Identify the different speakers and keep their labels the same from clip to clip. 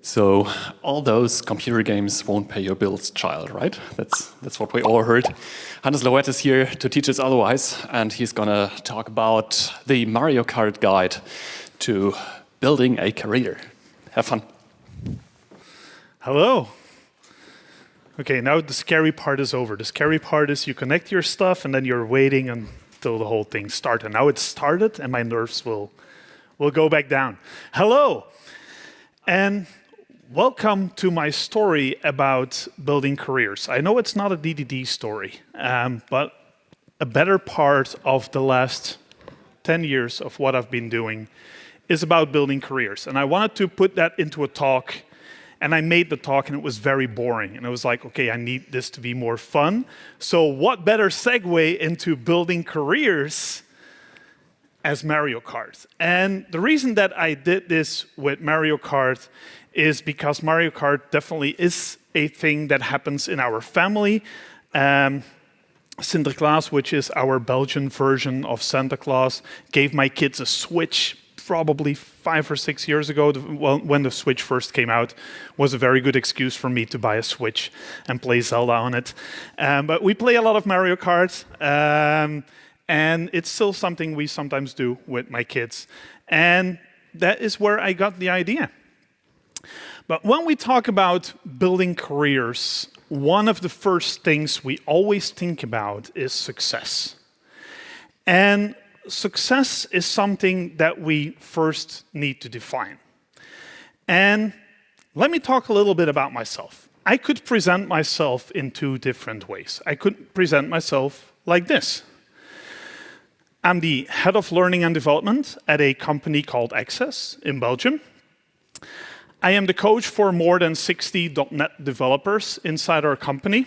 Speaker 1: So all those computer games won't pay your bills, child, right? That's what we all heard. Hannes Lowette is here to teach us otherwise, and he's gonna talk about the Mario Kart guide to building a career. Have fun.
Speaker 2: Hello. Okay, now the scary part is over. The scary part is you connect your stuff and then you're waiting until the whole thing starts. And now it's started and my nerves will go back down. Hello, and welcome to my story about building careers. I know it's not a DDD story, but a better part of the last 10 years of what I've been doing is about building careers. And I wanted to put that into a talk, and I made the talk and it was very boring. And I was like, okay, I need this to be more fun. So what better segue into building careers as Mario Kart? And the reason that I did this with Mario Kart is because Mario Kart definitely is a thing that happens in our family. Sinterklaas, which is our Belgian version of Santa Claus, gave my kids a Switch probably 5 or 6 years ago, when the Switch first came out, was a very good excuse for me to buy a Switch and play Zelda on it. But we play a lot of Mario Kart, and it's still something we sometimes do with my kids. And that is where I got the idea. But when we talk about building careers, one of the first things we always think about is success. And success is something that we first need to define. And let me talk a little bit about myself. I could present myself in 2 different ways. I could present myself like this. I'm the head of learning and development at a company called Axxes in Belgium. I am the coach for more than 60 .NET developers inside our company.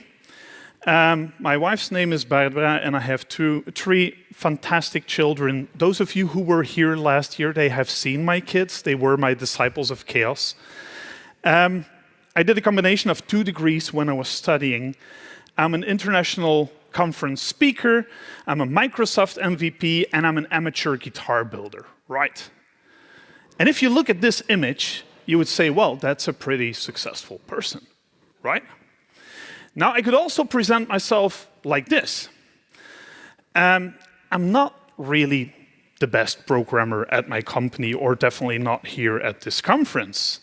Speaker 2: My wife's name is Barbara, and I have 3 fantastic children. Those of you who were here last year, they have seen my kids. They were my disciples of chaos. I did a combination of 2 degrees when I was studying. I'm an international conference speaker, I'm a Microsoft MVP, and I'm an amateur guitar builder, right? And if you look at this image, you would say, well, that's a pretty successful person, right? Now, I could also present myself like this. I'm not really the best programmer at my company, or definitely not here at this conference.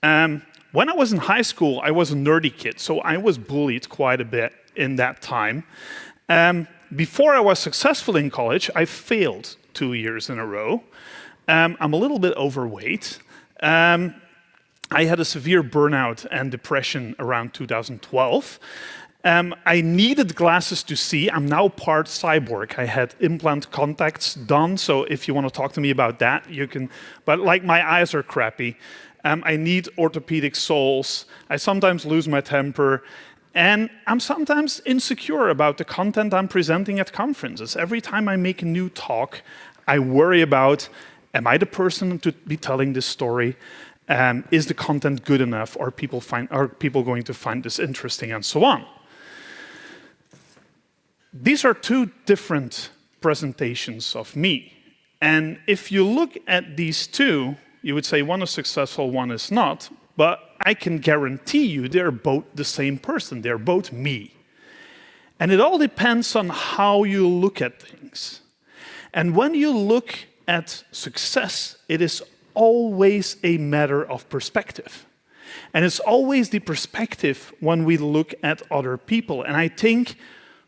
Speaker 2: When I was in high school, I was a nerdy kid, so I was bullied quite a bit in that time. Before I was successful in college, I failed 2 years in a row. I'm a little bit overweight. I had a severe burnout and depression around 2012. I needed glasses to see. I'm now part cyborg. I had implant contacts done, so if you want to talk to me about that, you can. But like, my eyes are crappy. I need orthopedic soles. I sometimes lose my temper. And I'm sometimes insecure about the content I'm presenting at conferences. Every time I make a new talk, I worry about, am I the person to be telling this story? Is the content good enough? Are people going to find this interesting, and so on? These are 2 different presentations of me. And if you look at these 2, you would say one is successful, one is not. But I can guarantee you they're both the same person. They're both me. And it all depends on how you look at things. And when you look at success, it is always a matter of perspective. And it's always the perspective when we look at other people. And I think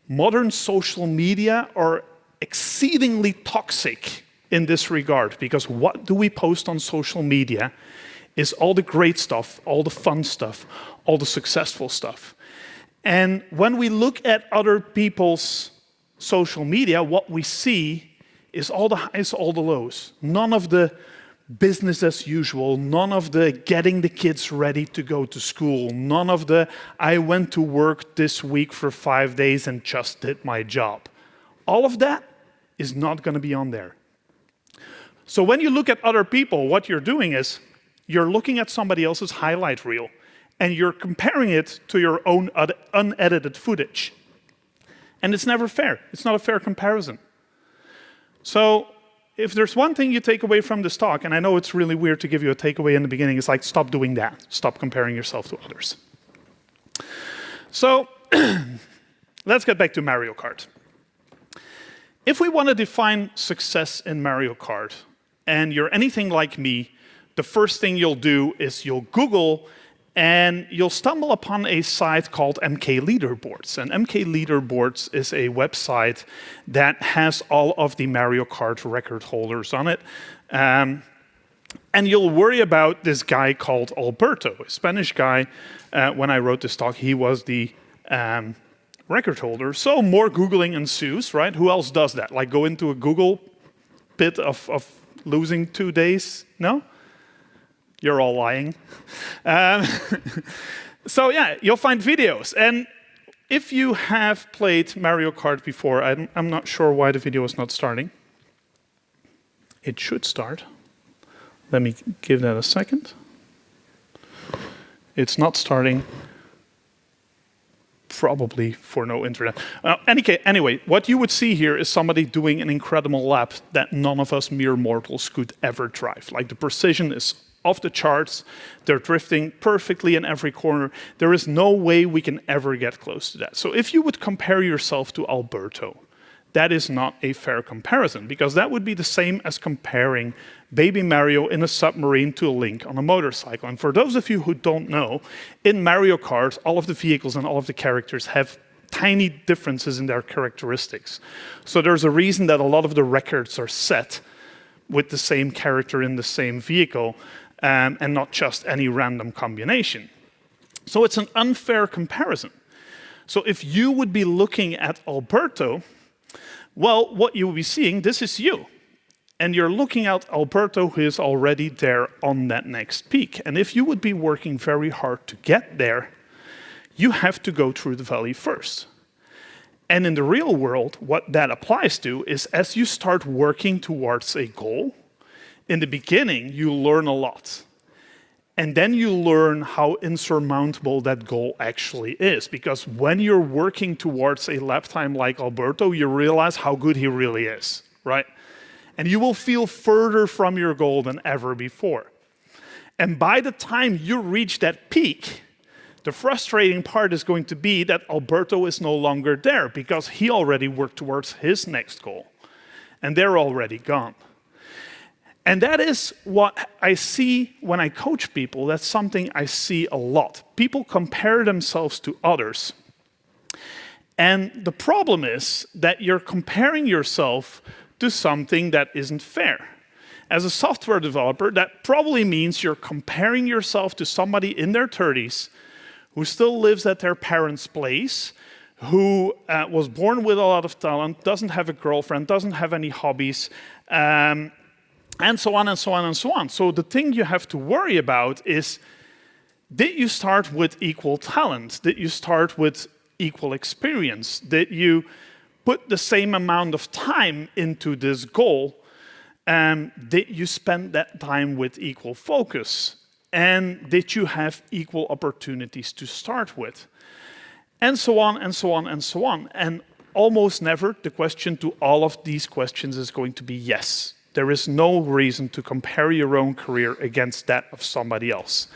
Speaker 2: modern social media are exceedingly toxic in this regard, because what do we post on social media is all the great stuff, all the fun stuff, all the successful stuff. And when we look at other people's social media, what we see is all the highs, all the lows. None of the business as usual, none of the getting the kids ready to go to school, none of the I went to work this week for 5 days and just did my job. All of that is not going to be on there. So when you look at other people, what you're doing is you're looking at somebody else's highlight reel and you're comparing it to your own unedited footage. And it's never fair. It's not a fair comparison. So if there's one thing you take away from this talk, and I know it's really weird to give you a takeaway in the beginning, it's like, stop doing that. Stop comparing yourself to others. So let's get back to Mario Kart. If we want to define success in Mario Kart, and you're anything like me, the first thing you'll do is you'll Google and you'll stumble upon a site called MK Leaderboards. And MK Leaderboards is a website that has all of the Mario Kart record holders on it. And you'll worry about this guy called Alberto, a Spanish guy. When I wrote this talk, he was the record holder. So more Googling ensues, right? Who else does that? Like go into a Google pit of losing 2 days? No? You're all lying. So yeah, you'll find videos. And if you have played Mario Kart before, I'm not sure why the video is not starting. It should start. Let me give that a second. It's not starting. Probably for no internet. Anyway, what you would see here is somebody doing an incredible lap that none of us mere mortals could ever drive. Like the precision is off the charts. They're drifting perfectly in every corner. There is no way we can ever get close to that. So if you would compare yourself to Alberto, that is not a fair comparison, because that would be the same as comparing Baby Mario in a submarine to Link on a motorcycle. And for those of you who don't know, in Mario Kart, all of the vehicles and all of the characters have tiny differences in their characteristics. So there's a reason that a lot of the records are set with the same character in the same vehicle, and not just any random combination. So it's an unfair comparison. So if you would be looking at Alberto, well, what you will be seeing, this is you. And you're looking at Alberto, who is already there on that next peak. And if you would be working very hard to get there, you have to go through the valley first. And in the real world, what that applies to is as you start working towards a goal, in the beginning, you learn a lot. And then you learn how insurmountable that goal actually is. Because when you're working towards a lap time like Alberto, you realize how good he really is, right? And you will feel further from your goal than ever before. And by the time you reach that peak, the frustrating part is going to be that Alberto is no longer there because he already worked towards his next goal. And they're already gone. And that is what I see when I coach people. That's something I see a lot. People compare themselves to others. And the problem is that you're comparing yourself to something that isn't fair. As a software developer, that probably means you're comparing yourself to somebody in their 30s who still lives at their parents' place, who was born with a lot of talent, doesn't have a girlfriend, doesn't have any hobbies, and so on and so on and so on. So the thing you have to worry about is, did you start with equal talent? Did you start with equal experience? Did you put the same amount of time into this goal? Did you spend that time with equal focus? And did you have equal opportunities to start with? And so on and so on and so on. And almost never the question to all of these questions is going to be yes. There is no reason to compare your own career against that of somebody else.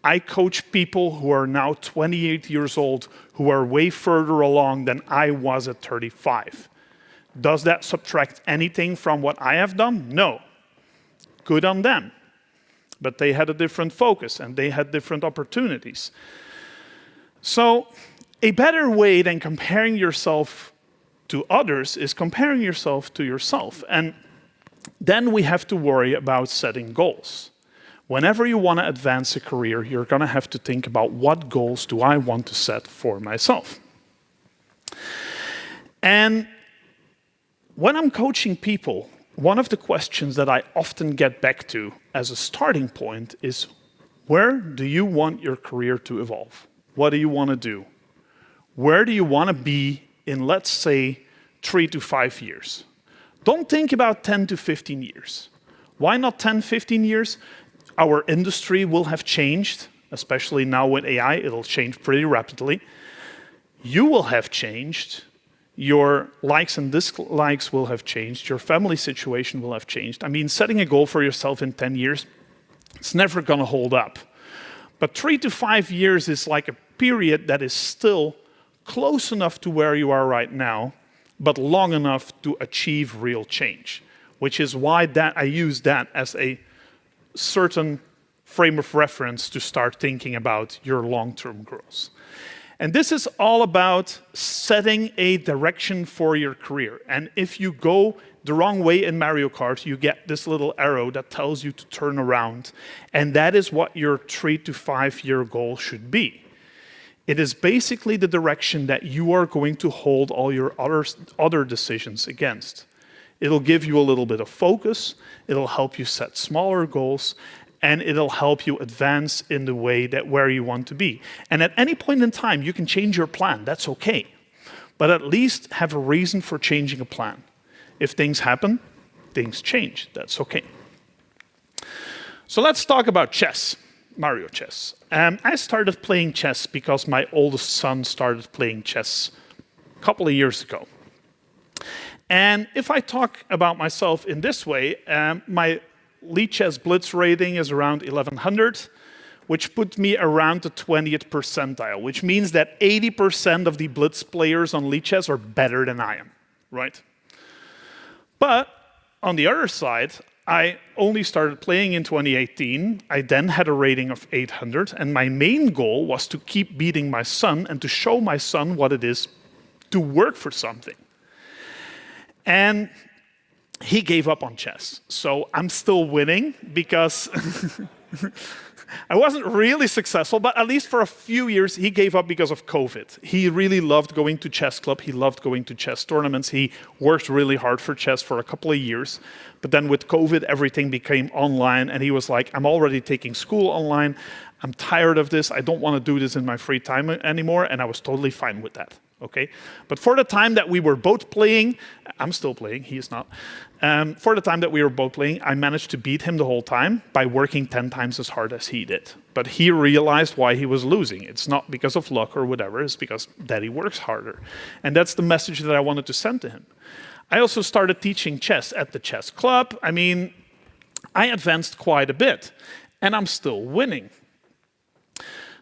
Speaker 2: I coach people who are now 28 years old who are way further along than I was at 35. Does that subtract anything from what I have done? No. Good on them. But they had a different focus and they had different opportunities. So a better way than comparing yourself to others is comparing yourself to yourself. And then we have to worry about setting goals. Whenever you want to advance a career, you're going to have to think about what goals do I want to set for myself. And when I'm coaching people, one of the questions that I often get back to as a starting point is, where do you want your career to evolve? What do you want to do? Where do you want to be in, let's say, 3 to 5 years? Don't think about 10 to 15 years. Why not 10, 15 years? Our industry will have changed, especially now with AI, it'll change pretty rapidly. You will have changed. Your likes and dislikes will have changed. Your family situation will have changed. I mean, setting a goal for yourself in 10 years, it's never going to hold up. But 3 to 5 years is like a period that is still close enough to where you are right now, but long enough to achieve real change, which is why I use that as a certain frame of reference to start thinking about your long-term goals. And this is all about setting a direction for your career. And if you go the wrong way in Mario Kart, you get this little arrow that tells you to turn around. And that is what your 3 to 5 year goal should be. It is basically the direction that you are going to hold all your other decisions against. It'll give you a little bit of focus, it'll help you set smaller goals, and it'll help you advance in the way that where you want to be. And at any point in time, you can change your plan, that's okay. But at least have a reason for changing a plan. If things happen, things change, that's okay. So let's talk about chess, Mario chess. I started playing chess because my oldest son started playing chess a couple of years ago. And if I talk about myself in this way, my Lichess Blitz rating is around 1100, which put me around the 20th percentile, which means that 80% of the Blitz players on Lichess are better than I am, right? But on the other side, I only started playing in 2018. I then had a rating of 800, and my main goal was to keep beating my son and to show my son what it is to work for something. And he gave up on chess. So I'm still winning because I wasn't really successful, but at least for a few years, he gave up because of COVID. He really loved going to chess club. He loved going to chess tournaments. He worked really hard for chess for a couple of years. But then with COVID, everything became online. And he was like, I'm already taking school online. I'm tired of this. I don't want to do this in my free time anymore. And I was totally fine with that. Okay, but for the time that we were both playing, I'm still playing, he is not. For the time that we were both playing, I managed to beat him the whole time by working 10 times as hard as he did. But he realized why he was losing. It's not because of luck or whatever, it's because Daddy works harder. And that's the message that I wanted to send to him. I also started teaching chess at the chess club. I mean, I advanced quite a bit, and I'm still winning.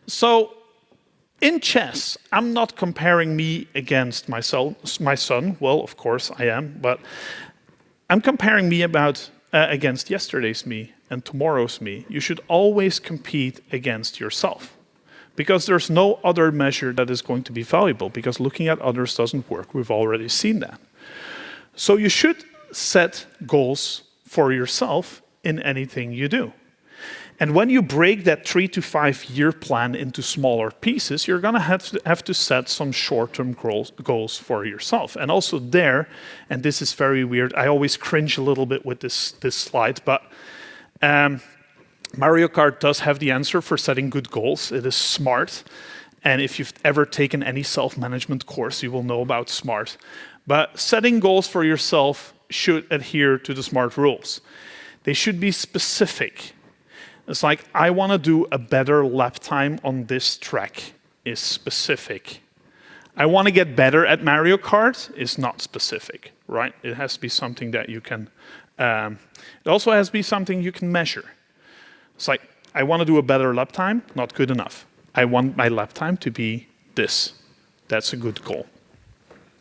Speaker 2: So, in chess, I'm not comparing me against my son. Well, of course I am, but I'm comparing me against yesterday's me and tomorrow's me. You should always compete against yourself because there's no other measure that is going to be valuable because looking at others doesn't work. We've already seen that. So you should set goals for yourself in anything you do. And when you break that 3 to 5 year plan into smaller pieces, you're going to have to set some short-term goals for yourself. And also there, and this is very weird, I always cringe a little bit with this slide, but Mario Kart does have the answer for setting good goals. It is SMART. And if you've ever taken any self-management course, you will know about SMART. But setting goals for yourself should adhere to the SMART rules. They should be specific. It's like, I want to do a better lap time on this track is specific. I want to get better at Mario Kart is not specific, right? It has to be something that you can, it also has to be something you can measure. It's like, I want to do a better lap time, not good enough. I want my lap time to be this. That's a good goal.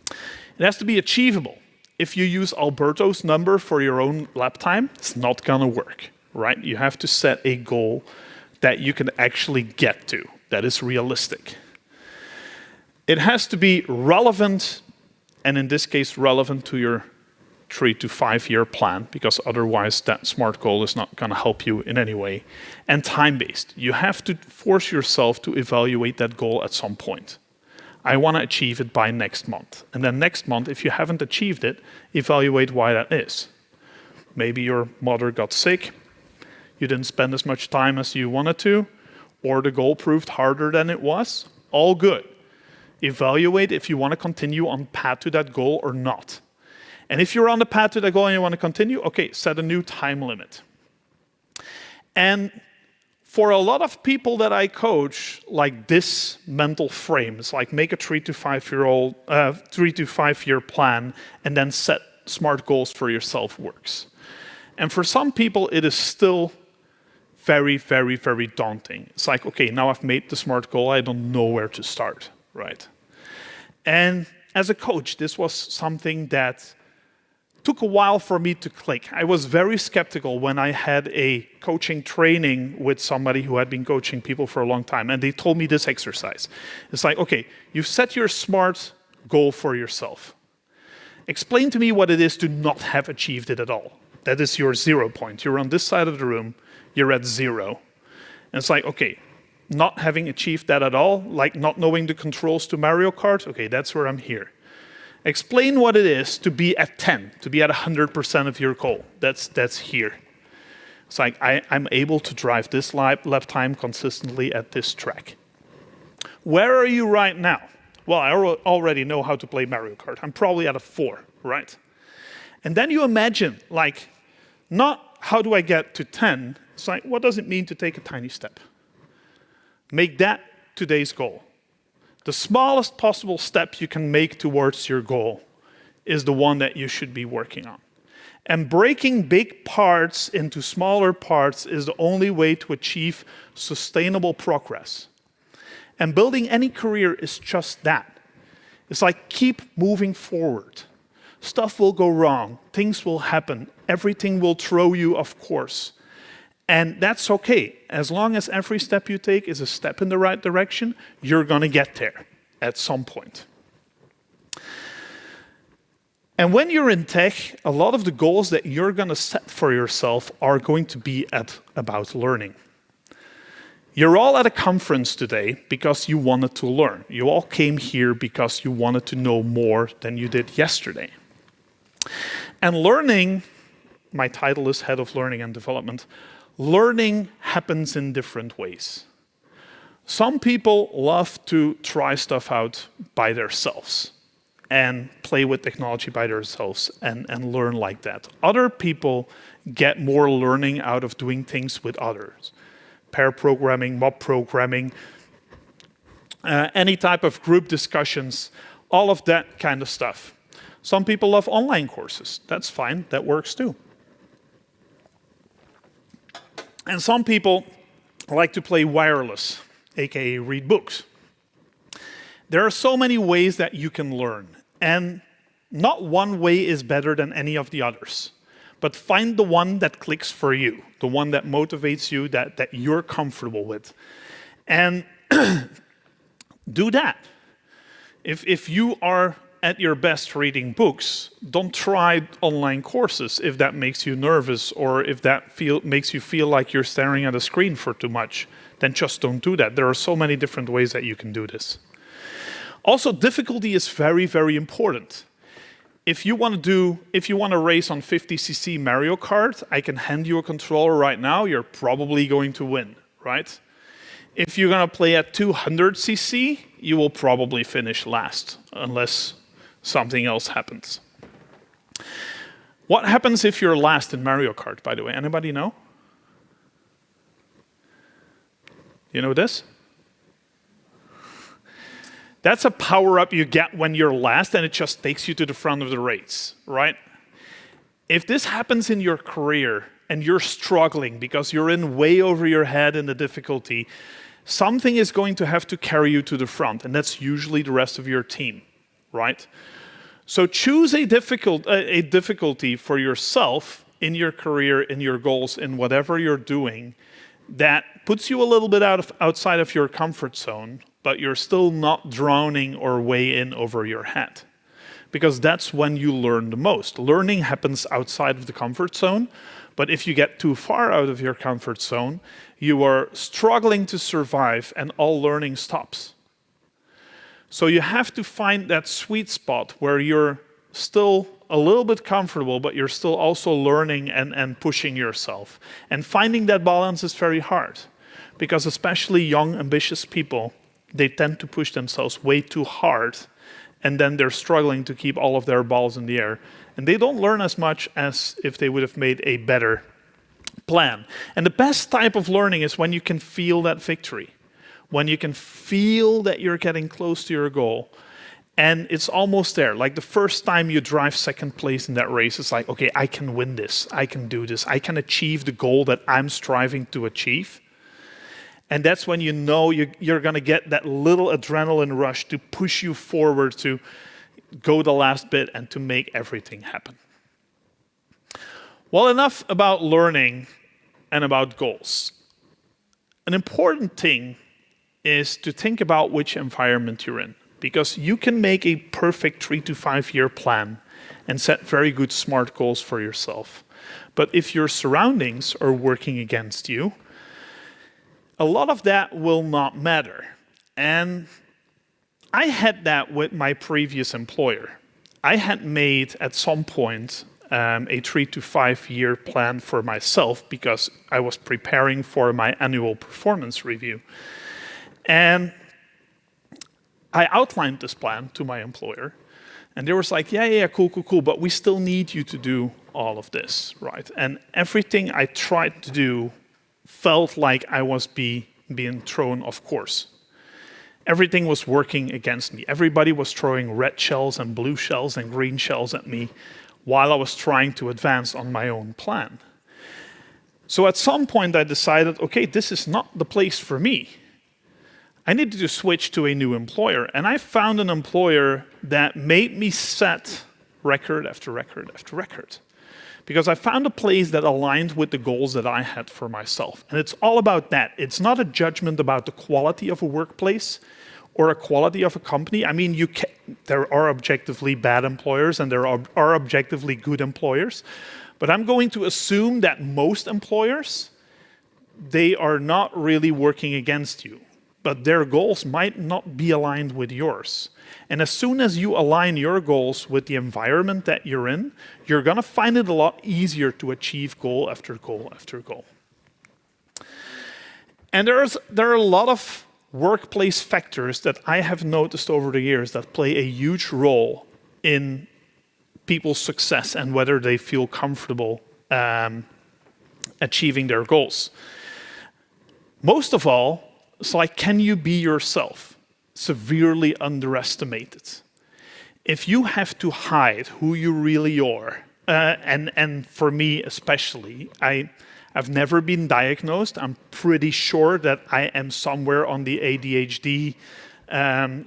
Speaker 2: It has to be achievable. If you use Alberto's number for your own lap time, it's not going to work. Right? You have to set a goal that you can actually get to, that is realistic. It has to be relevant, and in this case, relevant to your 3 to 5 year plan, because otherwise that SMART goal is not going to help you in any way. And time-based. You have to force yourself to evaluate that goal at some point. I want to achieve it by next month. And then next month, if you haven't achieved it, evaluate why that is. Maybe your mother got sick. You didn't spend as much time as you wanted to, or the goal proved harder than it was, all good. Evaluate if you want to continue on path to that goal or not. And if you're on the path to that goal and you want to continue, okay, set a new time limit. And For a lot of people that I coach, like this mental frame, it's like make a 3 to 5 year plan and then set smart goals for yourself works. And for some people, it is still very, very, very daunting. It's like, okay, now I've made the SMART goal, I don't know where to start, right? And as a coach, this was something that took a while for me to click. I was very skeptical when I had a coaching training with somebody who had been coaching people for a long time, and they told me this exercise. It's like, okay, you've set your SMART goal for yourself. Explain to me what it is to not have achieved it at all. That is your 0 point. You're on this side of the room, you're at 0. And it's like, okay, not having achieved that at all, like not knowing the controls to Mario Kart, okay, that's where I'm here. Explain what it is to be at 10, to be at 100% of your goal. That's here. It's like, I'm able to drive this lap time consistently at this track. Where are you right now? Well, I already know how to play Mario Kart. I'm probably at a 4, right? And then you imagine, like, not how do I get to 10, it's like, what does it mean to take a tiny step? Make that today's goal. The smallest possible step you can make towards your goal is the one that you should be working on. And breaking big parts into smaller parts is the only way to achieve sustainable progress. And building any career is just that. It's like keep moving forward. Stuff will go wrong, things will happen, everything will throw you off course. And that's okay. As long as every step you take is a step in the right direction, you're going to get there at some point. And when you're in tech, a lot of the goals that you're going to set for yourself are going to be about learning. You're all at a conference today because you wanted to learn. You all came here because you wanted to know more than you did yesterday. And learning, my title is Head of Learning and Development, learning happens in different ways. Some people love to try stuff out by themselves and play with technology by themselves and learn like that. Other people get more learning out of doing things with others. Pair programming, mob programming, any type of group discussions, all of that kind of stuff. Some people love online courses. That's fine, that works too. And some people like to play wireless, aka read books. There are so many ways that you can learn, and not one way is better than any of the others. But find the one that clicks for you, the one that motivates you, that you're comfortable with. And do that. If you are at your best reading books, don't try online courses if that makes you nervous or if that makes you feel like you're staring at a screen for too much. Then just don't do that. There are so many different ways that you can do this. Also, difficulty is very, very important. If you want to race on 50cc Mario Kart, I can hand you a controller right now, you're probably going to win, right? If you're going to play at 200cc, you will probably finish last, unless something else happens. What happens if you're last in Mario Kart, by the way? Anybody know? You know this? That's a power-up you get when you're last, and it just takes you to the front of the race, right? If this happens in your career, and you're struggling because you're in way over your head in the difficulty, something is going to have to carry you to the front, and that's usually the rest of your team, right? So choose a difficulty for yourself in your career, in your goals, in whatever you're doing, that puts you a little bit outside of your comfort zone, but you're still not drowning or way in over your head. Because that's when you learn the most. Learning happens outside of the comfort zone, but if you get too far out of your comfort zone, you are struggling to survive and all learning stops. So you have to find that sweet spot where you're still a little bit comfortable, but you're still also learning and pushing yourself. And finding that balance is very hard, because especially young, ambitious people, they tend to push themselves way too hard, and then they're struggling to keep all of their balls in the air. And they don't learn as much as if they would have made a better plan. And the best type of learning is when you can feel that victory, when you can feel that you're getting close to your goal. And it's almost there. Like the first time you drive second place in that race, it's like, okay, I can win this. I can do this. I can achieve the goal that I'm striving to achieve. And that's when you know you're going to get that little adrenaline rush to push you forward to go the last bit and to make everything happen. Well, enough about learning and about goals. An important thing is to think about which environment you're in, because you can make a perfect 3 to 5 year plan and set very good SMART goals for yourself. But if your surroundings are working against you, a lot of that will not matter. And I had that with my previous employer. I had made at some point a 3 to 5 year plan for myself because I was preparing for my annual performance review. And I outlined this plan to my employer, and they were like, yeah, cool, but we still need you to do all of this, right? And everything I tried to do felt like I was being thrown off course. Everything was working against me. Everybody was throwing red shells and blue shells and green shells at me while I was trying to advance on my own plan. So at some point I decided, okay, this is not the place for me. I needed to switch to a new employer, and I found an employer that made me set record after record after record. Because I found a place that aligned with the goals that I had for myself. And it's all about that. It's not a judgment about the quality of a workplace or a quality of a company. I mean, there are objectively bad employers and there are objectively good employers. But I'm going to assume that most employers, they are not really working against you, but their goals might not be aligned with yours. And as soon as you align your goals with the environment that you're in, you're going to find it a lot easier to achieve goal after goal after goal. And there are a lot of workplace factors that I have noticed over the years that play a huge role in people's success and whether they feel comfortable achieving their goals. Most of all, it's like, can you be yourself? Severely underestimated. If you have to hide who you really are, and for me especially, I've never been diagnosed. I'm pretty sure that I am somewhere on the ADHD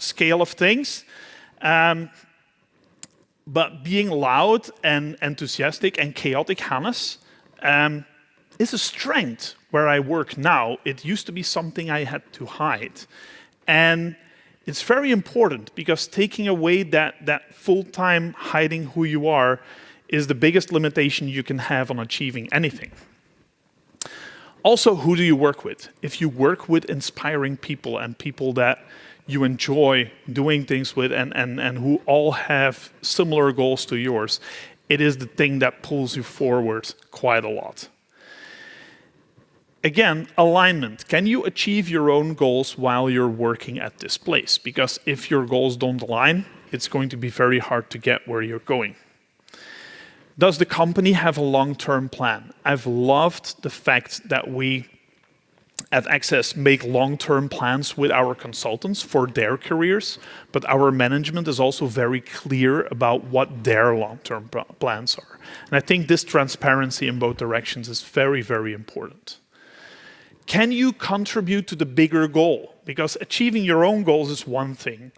Speaker 2: scale of things. But being loud and enthusiastic and chaotic Hannes is a strength where I work now. It used to be something I had to hide. And it's very important because taking away that full-time hiding who you are is the biggest limitation you can have on achieving anything. Also, who do you work with? If you work with inspiring people and people that you enjoy doing things with and who all have similar goals to yours, it is the thing that pulls you forward quite a lot. Again, alignment. Can you achieve your own goals while you're working at this place? Because if your goals don't align, it's going to be very hard to get where you're going. Does the company have a long-term plan? I've loved the fact that we at Axxes make long-term plans with our consultants for their careers, but our management is also very clear about what their long-term plans are. And I think this transparency in both directions is very, very important. Can you contribute to the bigger goal? Because achieving your own goals is one thing.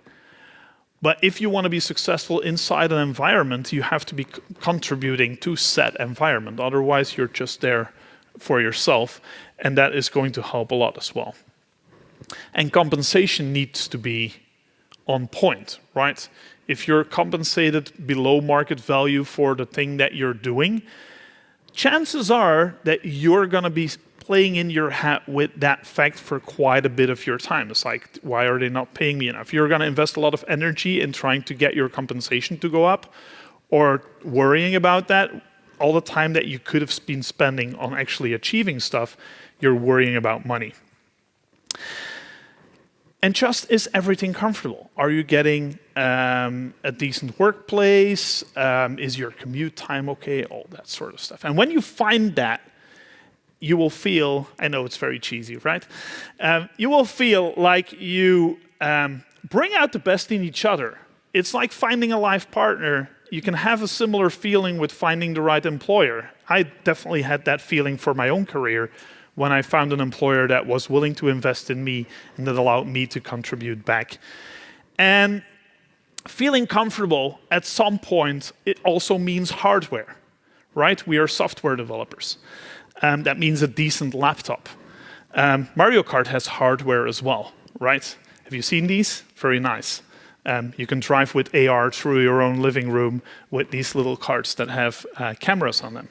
Speaker 2: But if you want to be successful inside an environment, you have to be contributing to said environment. Otherwise, you're just there for yourself, and that is going to help a lot as well. And compensation needs to be on point, right? If you're compensated below market value for the thing that you're doing, chances are that you're going to be playing in your hat with that fact for quite a bit of your time. It's like, why are they not paying me enough? You're going to invest a lot of energy in trying to get your compensation to go up or worrying about that. All the time that you could have been spending on actually achieving stuff, you're worrying about money. And just, is everything comfortable? Are you getting a decent workplace? Is your commute time okay? All that sort of stuff. And when you find that, you will feel, I know it's very cheesy, right? You will feel like you bring out the best in each other. It's like finding a life partner. You can have a similar feeling with finding the right employer. I definitely had that feeling for my own career when I found an employer that was willing to invest in me and that allowed me to contribute back. And feeling comfortable at some point, it also means hardware, right? We are software developers. That means a decent laptop. Mario Kart has hardware as well, right? Have you seen these? Very nice. You can drive with AR through your own living room with these little carts that have cameras on them.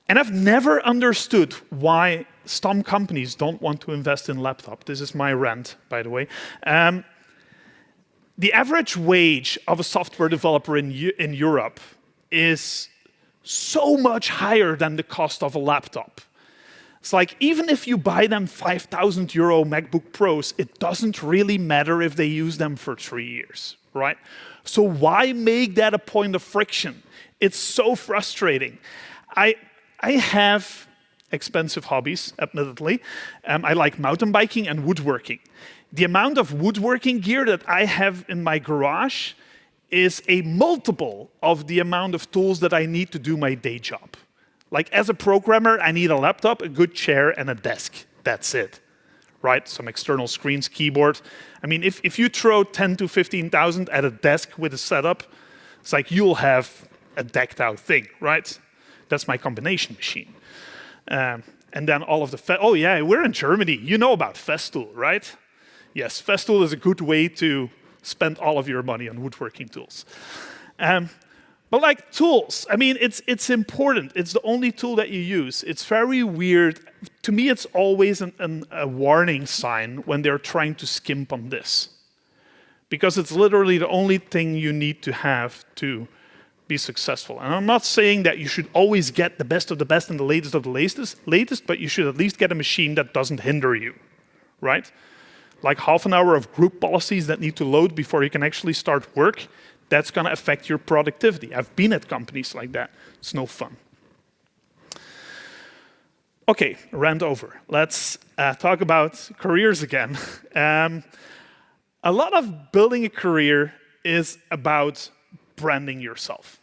Speaker 2: And I've never understood why some companies don't want to invest in laptop. This is my rant, by the way. The average wage of a software developer in Europe is so much higher than the cost of a laptop. It's like, even if you buy them €5,000 MacBook Pros, it doesn't really matter if they use them for 3 years, right? So why make that a point of friction? It's so frustrating. I have expensive hobbies, admittedly. I like mountain biking and woodworking. The amount of woodworking gear that I have in my garage is a multiple of the amount of tools that I need to do my day job. Like, as a programmer, I need a laptop, a good chair, and a desk. That's it, right? Some external screens, keyboard. I mean, if you throw 10 to 15,000 at a desk with a setup, it's like you'll have a decked out thing, right? That's my combination machine. And then all of the, oh yeah, we're in Germany. You know about Festool, right? Yes, Festool is a good way to spend all of your money on woodworking tools. But like tools, I mean, it's important. It's the only tool that you use. It's very weird. To me, it's always a warning sign when they're trying to skimp on this. Because it's literally the only thing you need to have to be successful. And I'm not saying that you should always get the best of the best and the latest of the latest, but you should at least get a machine that doesn't hinder you, right? Like half an hour of group policies that need to load before you can actually start work, that's going to affect your productivity. I've been at companies like that. It's no fun. Okay, rant over. Let's talk about careers again. A lot of building a career is about branding yourself.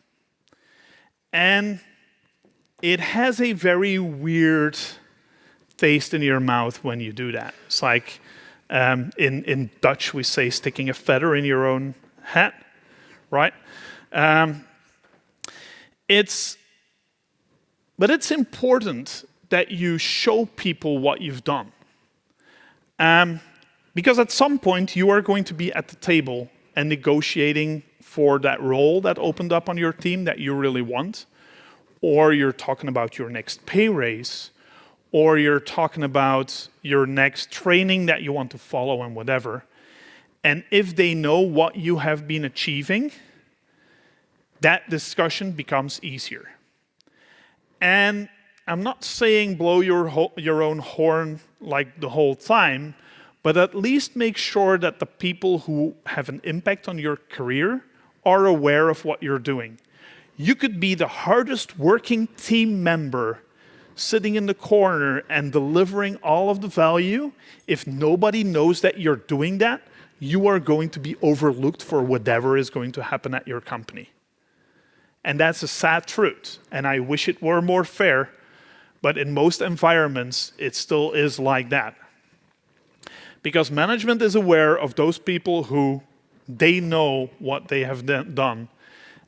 Speaker 2: And it has a very weird taste in your mouth when you do that. It's like, in Dutch, we say sticking a feather in your own hat, right? But it's important that you show people what you've done. Because at some point, you are going to be at the table and negotiating for that role that opened up on your team that you really want, or you're talking about your next pay raise, or you're talking about your next training that you want to follow and whatever. And if they know what you have been achieving, that discussion becomes easier. And I'm not saying blow your own horn like the whole time, but at least make sure that the people who have an impact on your career are aware of what you're doing. You could be the hardest working team member sitting in the corner and delivering all of the value. If nobody knows that you're doing that, you are going to be overlooked for whatever is going to happen at your company. And that's a sad truth. And I wish it were more fair, but in most environments, it still is like that. Because management is aware of those people who they know what they have done.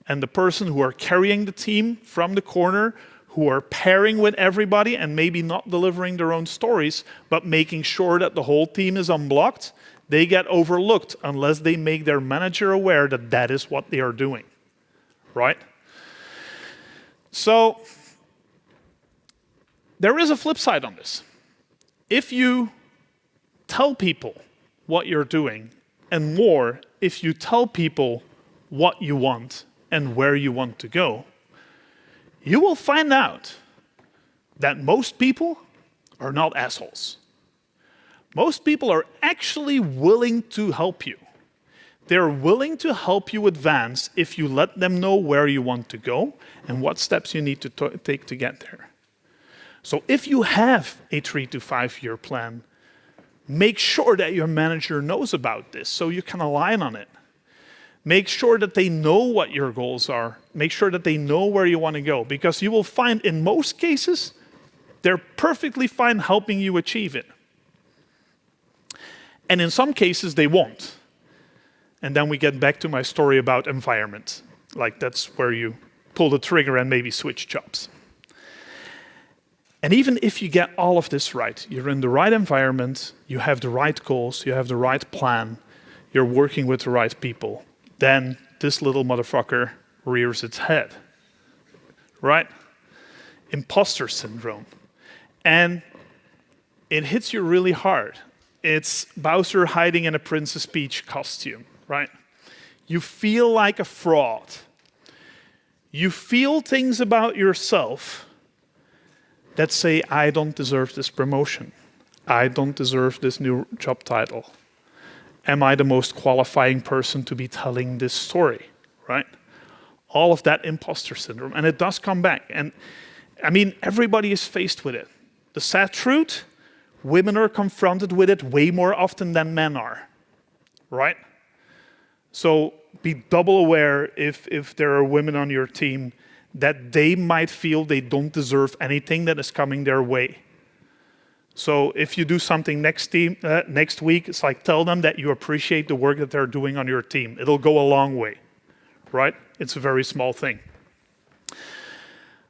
Speaker 2: And the person who are carrying the team from the corner, who are pairing with everybody and maybe not delivering their own stories, but making sure that the whole team is unblocked, they get overlooked unless they make their manager aware that that is what they are doing, right? So there is a flip side on this. If you tell people what you're doing, and more, if you tell people what you want and where you want to go, you will find out that most people are not assholes. Most people are actually willing to help you. They're willing to help you advance if you let them know where you want to go and what steps you need to take to get there. So if you have a 3 to 5 year plan, make sure that your manager knows about this so you can align on it. Make sure that they know what your goals are. Make sure that they know where you want to go, because you will find in most cases, they're perfectly fine helping you achieve it. And in some cases, they won't. And then we get back to my story about environment. Like, that's where you pull the trigger and maybe switch jobs. And even if you get all of this right, you're in the right environment, you have the right goals, you have the right plan, you're working with the right people, then this little motherfucker rears its head, right? Imposter syndrome. And it hits you really hard. It's Bowser hiding in a Princess Peach costume, right? You feel like a fraud. You feel things about yourself that say, I don't deserve this promotion. I don't deserve this new job title. Am I the most qualifying person to be telling this story, right? All of that imposter syndrome, and it does come back. And I mean, everybody is faced with it. The sad truth, women are confronted with it way more often than men are, right? So be double aware if there are women on your team that they might feel they don't deserve anything that is coming their way. So if you do something next week, it's like, tell them that you appreciate the work that they're doing on your team. It'll go a long way, right? It's a very small thing.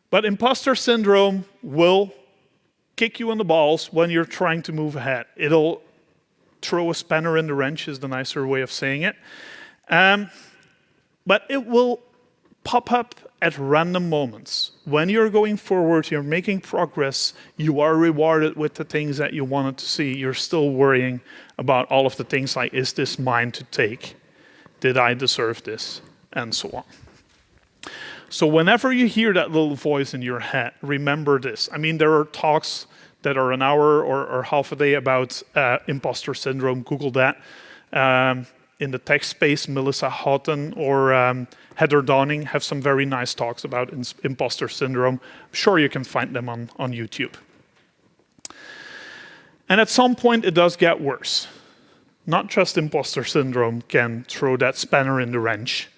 Speaker 2: But imposter syndrome will kick you in the balls when you're trying to move ahead. It'll throw a spanner in the wrench, is the nicer way of saying it. But it will pop up at random moments. When you're going forward, you're making progress, you are rewarded with the things that you wanted to see. You're still worrying about all of the things like, is this mine to take? Did I deserve this? And so on. So whenever you hear that little voice in your head, remember this. I mean, there are talks that are an hour or half a day about imposter syndrome. Google that. In the tech space, Melissa Houghton or Heather Downing have some very nice talks about imposter syndrome. I'm sure you can find them on YouTube. And at some point, it does get worse. Not just imposter syndrome can throw that spanner in the wrench.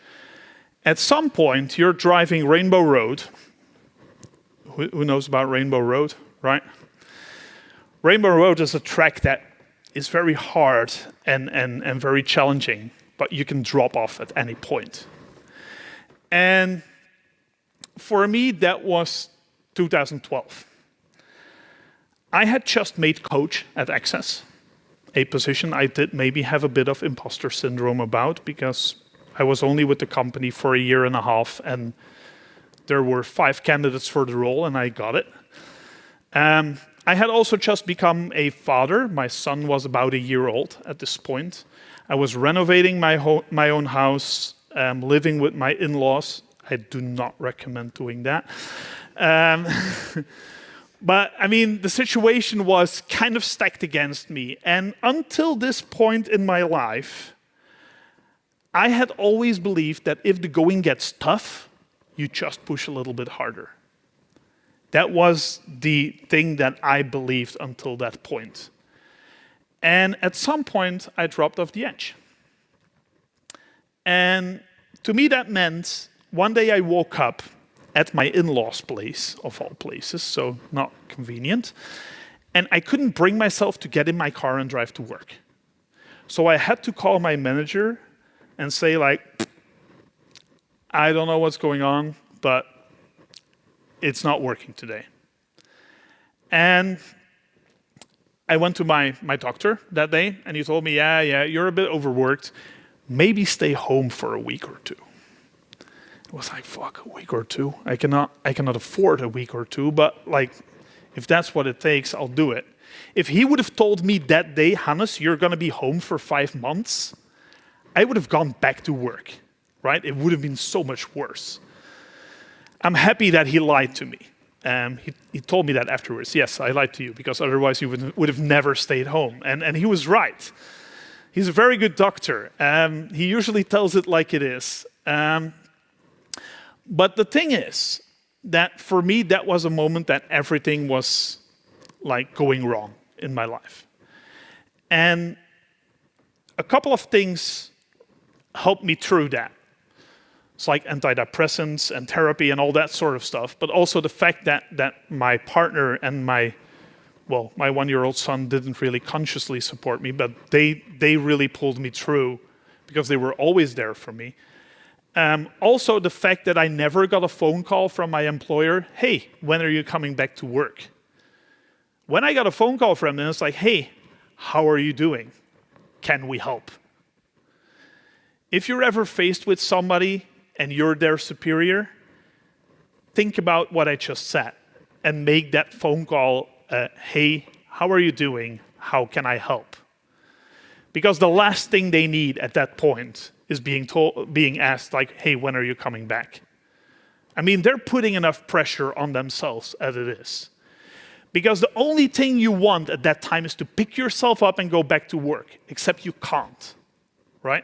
Speaker 2: At some point, you're driving Rainbow Road. Who knows about Rainbow Road, right? Rainbow Road is a track that is very hard and very challenging, but you can drop off at any point. And for me, that was 2012. I had just made coach at Axxes, a position I did maybe have a bit of imposter syndrome about, because I was only with the company for a year and a half, and there were 5 candidates for the role, and I got it. I had also just become a father. My son was about a year old at this point. I was renovating my own house, living with my in-laws. I do not recommend doing that. But I mean, the situation was kind of stacked against me. And until this point in my life, I had always believed that if the going gets tough, you just push a little bit harder. That was the thing that I believed until that point. And at some point, I dropped off the edge. And to me, that meant one day I woke up at my in-laws' place, of all places, so not convenient, and I couldn't bring myself to get in my car and drive to work. So I had to call my manager and say, like, I don't know what's going on, but it's not working today. And I went to my doctor that day, and he told me, yeah, you're a bit overworked. Maybe stay home for a week or two. It was like, fuck, a week or two? I cannot afford a week or two, but like, if that's what it takes, I'll do it. If he would have told me that day, Hannes, you're going to be home for 5 months, I would have gone back to work, right? It would have been so much worse. I'm happy that he lied to me. He told me that afterwards. Yes, I lied to you, because otherwise you would have never stayed home. And he was right. He's a very good doctor. He usually tells it like it is. But the thing is, that for me, that was a moment that everything was like going wrong in my life. And a couple of things helped me through that. It's like antidepressants and therapy and all that sort of stuff, but also the fact that my partner and my 1-year-old son didn't really consciously support me, but they really pulled me through because they were always there for me. Also, the fact that I never got a phone call from my employer, hey, when are you coming back to work? When I got a phone call from them, it's like, hey, how are you doing? Can we help? If you're ever faced with somebody and you're their superior, think about what I just said and make that phone call, hey, how are you doing? How can I help? Because the last thing they need at that point is being asked, like, hey, when are you coming back? I mean, they're putting enough pressure on themselves as it is. Because the only thing you want at that time is to pick yourself up and go back to work, except you can't, right?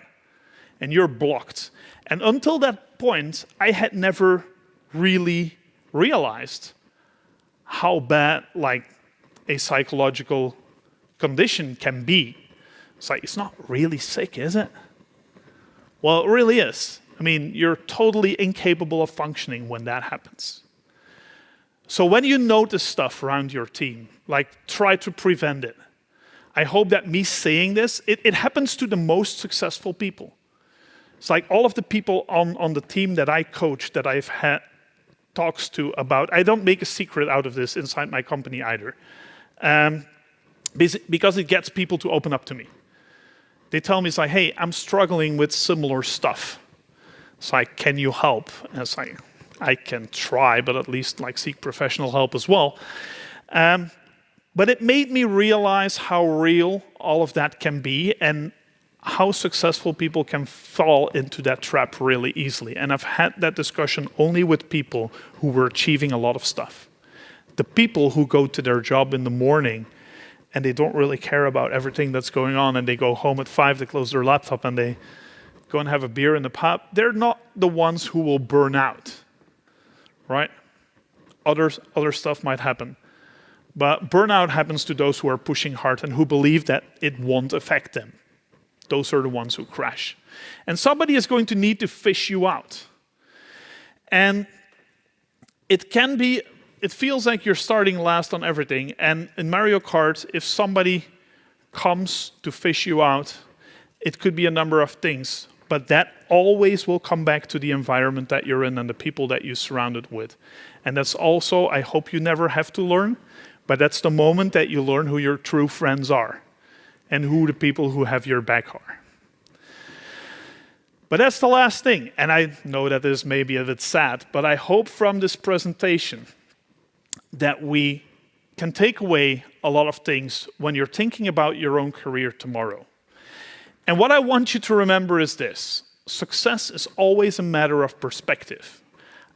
Speaker 2: And you're blocked. And until that point, I had never really realized how bad like a psychological condition can be. It's like, it's not really sick, is it? Well, it really is. I mean, you're totally incapable of functioning when that happens. So when you notice stuff around your team, like try to prevent it. I hope that me saying this, it happens to the most successful people. It's like all of the people on the team that I coach, that I've had talks to about, I don't make a secret out of this inside my company either. Because it gets people to open up to me. They tell me, it's like, hey, I'm struggling with similar stuff. It's like, can you help? And it's like, I can try, but at least like seek professional help as well. But it made me realize how real all of that can be and how successful people can fall into that trap really easily. And I've had that discussion only with people who were achieving a lot of stuff. The people who go to their job in the morning and they don't really care about everything that's going on, and they go home at 5, they close their laptop, and they go and have a beer in the pub, they're not the ones who will burn out, right? Other stuff might happen. But burnout happens to those who are pushing hard and who believe that it won't affect them. Those are the ones who crash. And somebody is going to need to fish you out. And it feels like you're starting last on everything. And in Mario Kart, if somebody comes to fish you out, it could be a number of things. But that always will come back to the environment that you're in and the people that you're surrounded with. And that's also, I hope you never have to learn, but that's the moment that you learn who your true friends are and who the people who have your back are. But that's the last thing. And I know that this may be a bit sad, but I hope from this presentation that we can take away a lot of things when you're thinking about your own career tomorrow. And what I want you to remember is this: success is always a matter of perspective.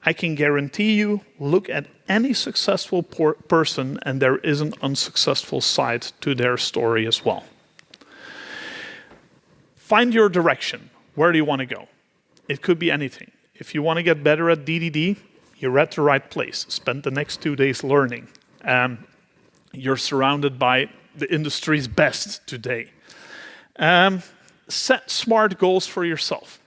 Speaker 2: I can guarantee you, look at any successful person and there is an unsuccessful side to their story as well. Find your direction. Where do you want to go? It could be anything. If you want to get better at DDD, you're at the right place. Spend the next 2 days learning. You're surrounded by the industry's best today. Set smart goals for yourself.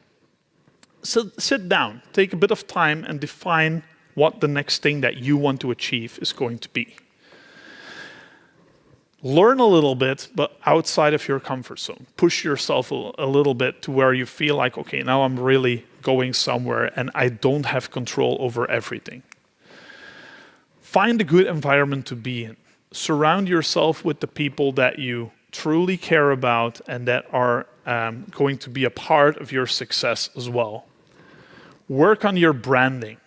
Speaker 2: So sit down, take a bit of time and define what the next thing that you want to achieve is going to be. Learn a little bit, but outside of your comfort zone. Push yourself a little bit to where you feel like, okay, now I'm really going somewhere and I don't have control over everything. Find a good environment to be in. Surround yourself with the people that you truly care about and that are going to be a part of your success as well. Work on your branding.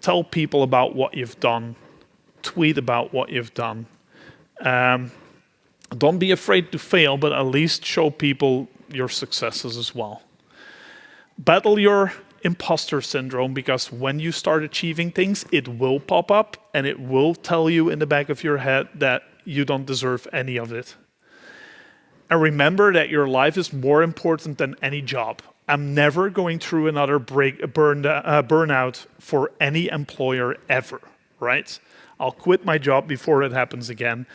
Speaker 2: Tell people about what you've done. Tweet about what you've done. Don't be afraid to fail, but at least show people your successes as well. Battle your imposter syndrome, because when you start achieving things, it will pop up and it will tell you in the back of your head that you don't deserve any of it. And remember that your life is more important than any job. I'm never going through another burnout for any employer ever, right? I'll quit my job before it happens again.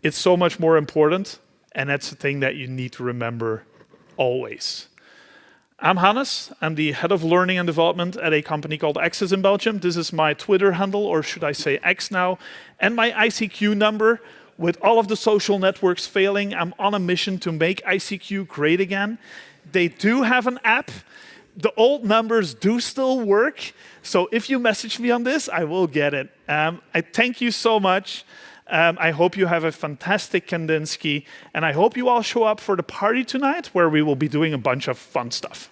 Speaker 2: It's so much more important, and that's the thing that you need to remember always. I'm Hannes. I'm the head of learning and development at a company called Axxes in Belgium. This is my Twitter handle, or should I say X now, and my ICQ number. With all of the social networks failing, I'm on a mission to make ICQ great again. They do have an app. The old numbers do still work. So if you message me on this, I will get it. I thank you so much. I hope you have a fantastic KanDDDinsky, and I hope you all show up for the party tonight, where we will be doing a bunch of fun stuff.